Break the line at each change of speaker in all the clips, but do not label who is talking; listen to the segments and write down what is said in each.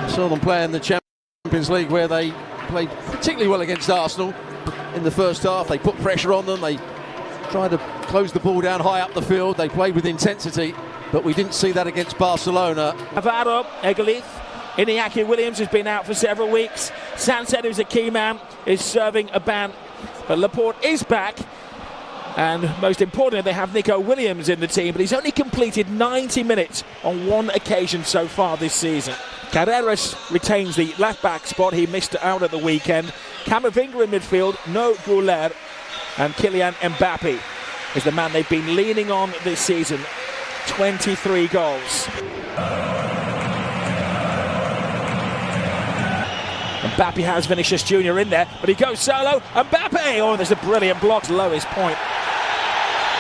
Saw them play in the Champions League where they played particularly well against Arsenal in the first half. They put pressure on them, they tried to close the ball down high up the field, they played with intensity, but we didn't see that against Barcelona.
Avaro, Egalith, Iñaki Williams has been out for several weeks. Sancet, who's a key man, is serving a ban, but Laporte is back. And most importantly, they have Nico Williams in the team, but he's only completed 90 minutes on one occasion so far this season. Carreras retains the left-back spot. He missed out at the weekend. Camavinga in midfield, no Goulet, and Kylian Mbappe is the man they've been leaning on this season. 23 goals. Mbappe has Vinicius Jr. in there, but he goes solo. Mbappe! Oh, there's a brilliant block, lowest point.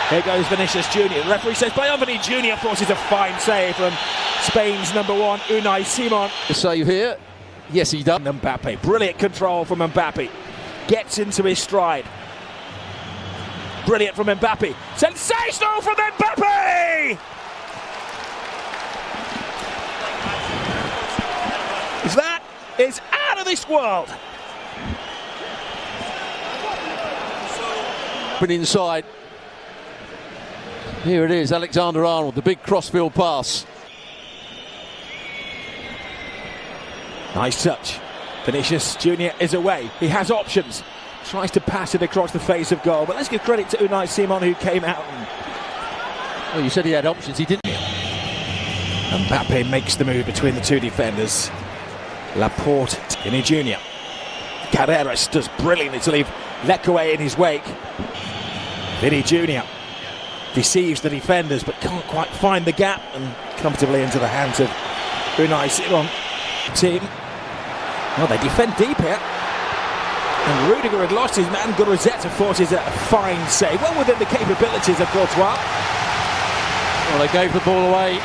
Here goes Vinicius Jr. The referee says play on Vinicius Jr. Forces a fine save from Spain's number one, Unai Simon.
The save here, yes he does.
Mbappe, brilliant control from Mbappe. Gets into his stride. Brilliant from Mbappe. Sensational from Mbappe! That is out of this world.
But inside. Here it is, Alexander-Arnold, the big crossfield pass.
Nice touch. Vinicius Jr. is away. He has options. Tries to pass it across the face of goal. But let's give credit to Unai Simon, who came out and...
Well, you said he had options, he didn't.
Mbappe makes the move between the two defenders. Laporte, Vinny Jr. Carreras does brilliantly to leave Lekoué in his wake. Vinny Jr. deceives the defenders but can't quite find the gap, and comfortably into the hands of Unai Simon team. Well, they defend deep here, and Rudiger had lost his man. Gurutzeta forces a fine save, well within the capabilities of Courtois.
Well, they gave the ball away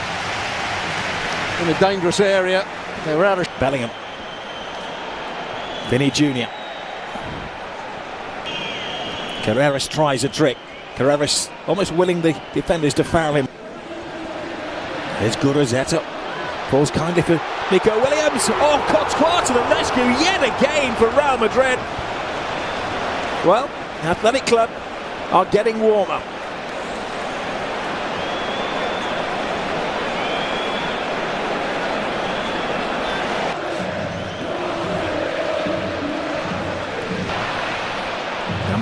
in a dangerous area. They were out of
Bellingham. Vinny Jr. Carreras tries a trick. Carreras almost willing the defenders to foul him. There's Gurutzeta. Falls kindly for Nico Williams. Oh, Courtois to the rescue yet again for Real Madrid. Well, Athletic Club are getting warmer.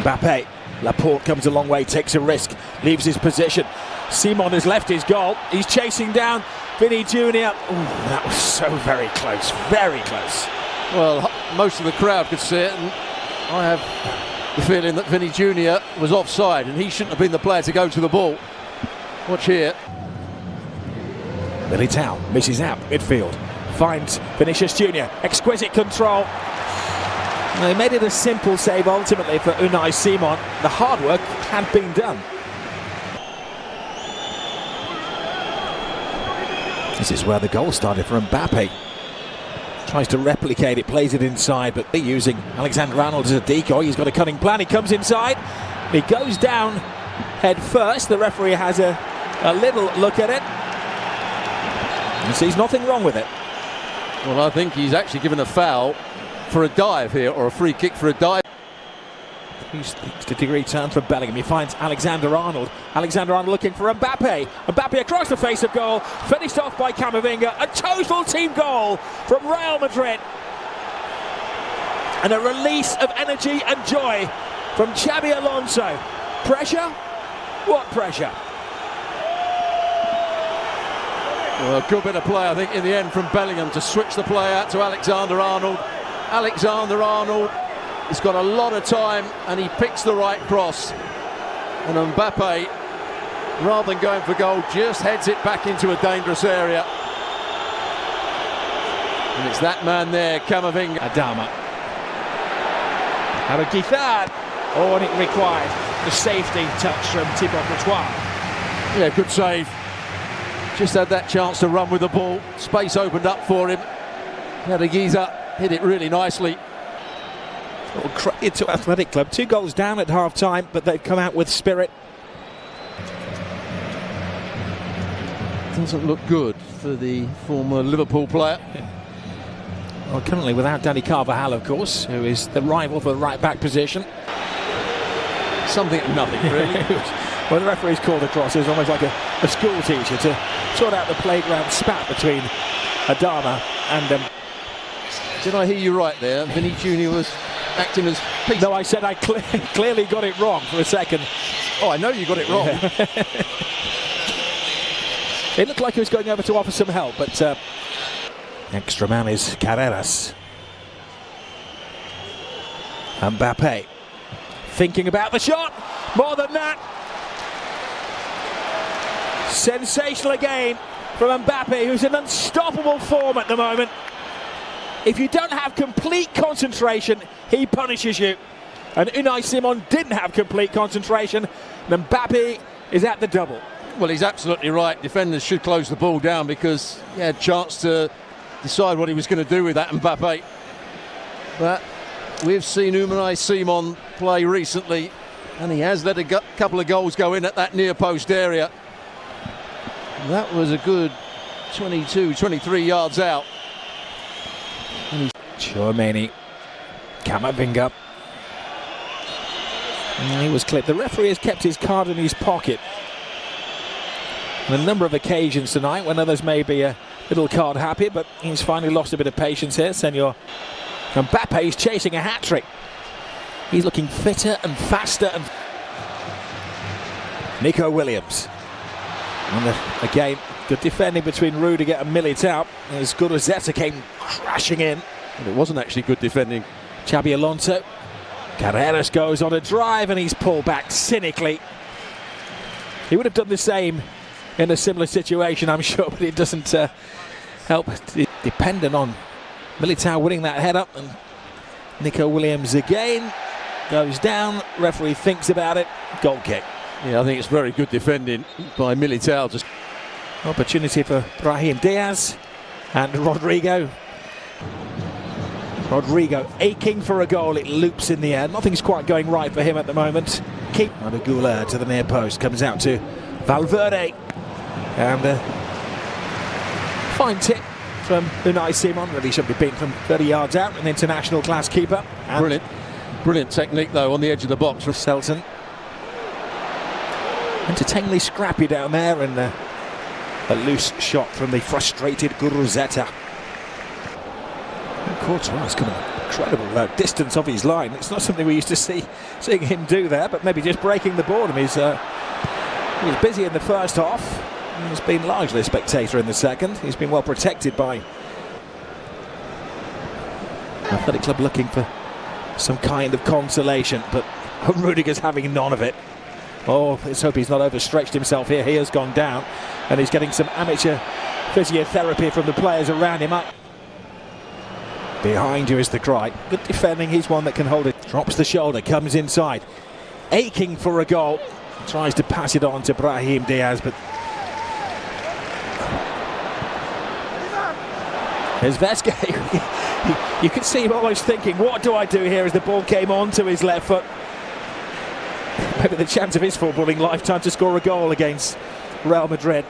Mbappe. Laporte comes a long way, takes a risk, leaves his position. Simon has left his goal. He's chasing down Vinny Jr. Ooh, that was so very close, very close.
Well, most of the crowd could see it, and I have the feeling that Vinny Jr. was offside, and he shouldn't have been the player to go to the ball. Watch here.
Militao misses out midfield, finds Vinicius Jr. Exquisite control. They made it a simple save ultimately for Unai Simon. The hard work had been done. This is where the goal started for Mbappe. Tries to replicate it, plays it inside, but they're using Alexander-Arnold as a decoy. He's got a cunning plan. He comes inside. He goes down head first. The referee has a little look at it and sees nothing wrong with it.
Well, I think he's actually given a foul for a dive here, or a free kick for a dive.
He's the degree turn for Bellingham. He finds Alexander-Arnold. Alexander-Arnold looking for Mbappe. Mbappe across the face of goal. Finished off by Camavinga. A total team goal from Real Madrid. And a release of energy and joy from Xabi Alonso. Pressure? What pressure?
Well, a good bit of play, I think, in the end from Bellingham to switch the play out to Alexander-Arnold. Alexander-Arnold has got a lot of time, and he picks the right cross. And Mbappe, rather than going for goal, just heads it back into a dangerous area. And it's that man there, Camavinga.
Adama. Arauquizar. Oh, and it required the safety touch from Thibaut Courtois.
Yeah, good save. Just had that chance to run with the ball. Space opened up for him. Arauquizar hit it really nicely.
Well, credit to Athletic Club. 2 goals down at half-time, but they've come out with spirit.
Doesn't look good for the former Liverpool player.
Well, currently without Danny Carvajal, of course, who is the rival for the right-back position.
Something of nothing, really.
When the referee's called across, it was almost like a school teacher to sort out the playground spat between Adama and...
Did I hear you right there? Vinny Jr. was acting as...
No, I said I clearly got it wrong for a second.
Oh, I know you got it wrong.
Yeah. It looked like he was going over to offer some help, but... extra man is Carreras. Mbappe thinking about the shot. More than that. Sensational again from Mbappe, who's in unstoppable form at the moment. If you don't have complete concentration, he punishes you. And Unai Simon didn't have complete concentration. And Mbappe is at the double.
Well, he's absolutely right. Defenders should close the ball down because he had a chance to decide what he was going to do with that Mbappe. But we've seen Unai Simon play recently, and he has let a couple of goals go in at that near post area. That was a good 22, 23 yards out.
Chouameni, Camavinga. He was clipped. The referee has kept his card in his pocket on a number of occasions tonight when others may be a little card happy, but he's finally lost a bit of patience here. Senor Mbappe is chasing a hat-trick. He's looking fitter and faster. And Nico Williams. And again, good defending between Rudiger and Militao as Guruzzetta came crashing in.
And it wasn't actually good defending.
Xabi Alonso. Carreras goes on a drive and he's pulled back cynically. He would have done the same in a similar situation, I'm sure, but it doesn't help. Dependent on Militao winning that head up, and Nico Williams again goes down. Referee thinks about it. Goal kick.
Yeah, I think it's very good defending by Militao. Just
opportunity for Brahim Diaz and Rodrigo. Rodrigo aching for a goal. It loops in the air. Nothing's quite going right for him at the moment. Keep Madugula to the near post. Comes out to Valverde. And fine tip from Unai Simon. Really should be beaten from 30 yards out. An international class keeper. And
brilliant technique though on the edge of the box from
Selton. Entertainingly scrappy down there, and a loose shot from the frustrated Guruzzetta. Courtois coming incredible distance off his line. It's not something we used to seeing him do there, but maybe just breaking the boredom. He was busy in the first half. He's been largely a spectator in the second. He's been well protected by Athletic Club, looking for some kind of consolation, but Rudiger's having none of it. Oh, let's hope he's not overstretched himself here. He has gone down, and he's getting some amateur physiotherapy from the players around him. Behind you is the cry. Good defending. He's one that can hold it. Drops the shoulder, comes inside. Aching for a goal. Tries to pass it on to Brahim Diaz, but there's Vesca. You could see him almost thinking, what do I do here, as the ball came onto his left foot. Maybe the chance of his footballing lifetime to score a goal against Real Madrid.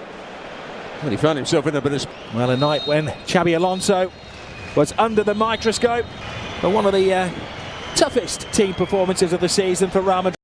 Well, he found himself in a bit of...
Well, a night when Xabi Alonso was under the microscope, but one of the toughest team performances of the season for Real Madrid.